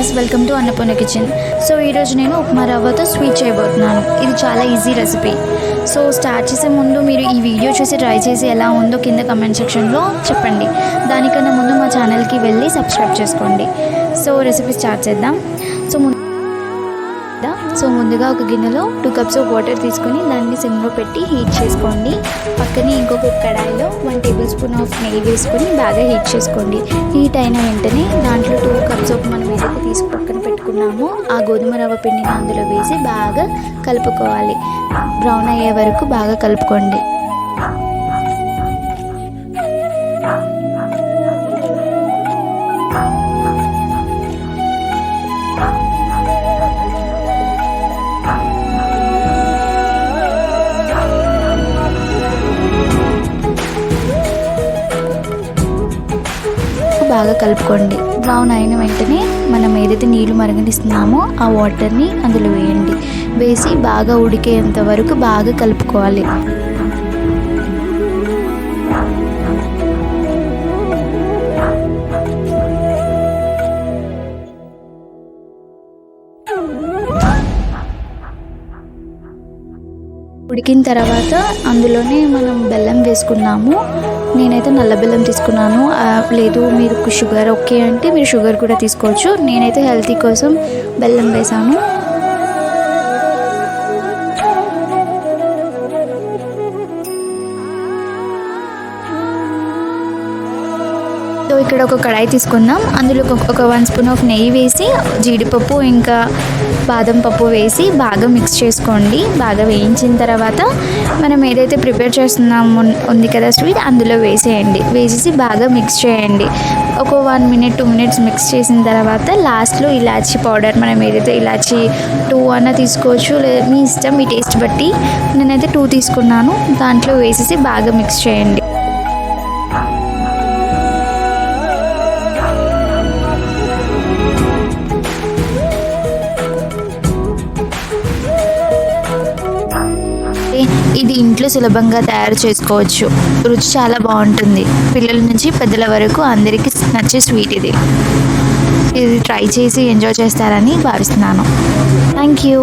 Guys, welcome to Annapurna kitchen. So ఈరోజు నేను ఉప్మా రవ్వతో స్వీట్ చేయబోతున్నాను. ఇది చాలా ఈజీ రెసిపీ. సో స్టార్ట్ చేసే ముందు మీరు ఈ వీడియో చూసి ట్రై చేసి ఎలా ఉందో కింద కమెంట్ సెక్షన్లో చెప్పండి. దానికన్నా ముందు మా ఛానల్కి వెళ్ళి సబ్స్క్రైబ్ చేసుకోండి. సో రెసిపీ స్టార్ట్ చేద్దాం. సో ముందుగా ఒక గిన్నెలో 2 కప్స్ ఆఫ్ వాటర్ తీసుకొని దాన్ని సిమ్లో పెట్టి హీట్ చేసుకోండి. పక్కనే ఇంకొక కడాయిలో 1 టేబుల్ స్పూన్ ఆఫ్ నెయ్యి వేసుకొని బాగా హీట్ చేసుకోండి. హీట్ అయిన వెంటనే దాంట్లో 2 కప్స్ ఆఫ్ మనం ఏదైతే తీసుకు పక్కన పెట్టుకున్నామో ఆ గోధుమ రవ్వ పిండిని అందులో వేసి బాగా కలుపుకోవాలి. బ్రౌన్ అయ్యే వరకు బాగా కలుపుకోండి. బాగా కలుపుకోండి. బ్రౌన్ అయిన వెంటనే మనం ఏదైతే నీళ్లు మరగనిస్తున్నామో ఆ వాటర్ని అందులో వేయండి. వేసి బాగా ఉడికేంత వరకు బాగా కలుపుకోవాలి. ఉడికిన తర్వాత అందులోనే మనం బెల్లం వేసుకున్నాము. నేనైతే నల్ల బెల్లం తీసుకున్నాను. లేదు మీరు షుగర్ ఓకే అంటే మీరు షుగర్ కూడా తీసుకోవచ్చు. నేనైతే హెల్తీ కోసం బెల్లం వేసాను. సో ఇక్కడ ఒక కడాయి తీసుకుందాం. అందులో ఒక 1 స్పూన్ ఆఫ్ నెయ్యి వేసి జీడిపప్పు ఇంకా బాదం పప్పు వేసి బాగా మిక్స్ చేసుకోండి. బాగా వేయించిన తర్వాత మనం ఏదైతే ప్రిపేర్ చేస్తున్నాము ఉంది కదా స్వీట్, అందులో వేసేయండి. వేసేసి బాగా మిక్స్ చేయండి. ఒక 1 మినిట్ 2 మినిట్స్ మిక్స్ చేసిన తర్వాత లాస్ట్లో ఇలాచీ పౌడర్, మనం ఏదైతే ఇలాచీ 2 అన్న తీసుకోవచ్చు, లేదా మీ ఇష్టం, మీ టేస్ట్ బట్టి. నేనైతే 2 తీసుకున్నాను. దాంట్లో వేసేసి బాగా మిక్స్ చేయండి. ఇది ఇంట్లో సులభంగా తయారు చేసుకోవచ్చు. రుచి చాలా బాగుంటుంది. పిల్లల నుంచి పెద్దల వరకు అందరికీ నచ్చే స్వీట్ ఇది. ట్రై చేసి ఎంజాయ్ చేస్తారని భావిస్తున్నాను. Thank you.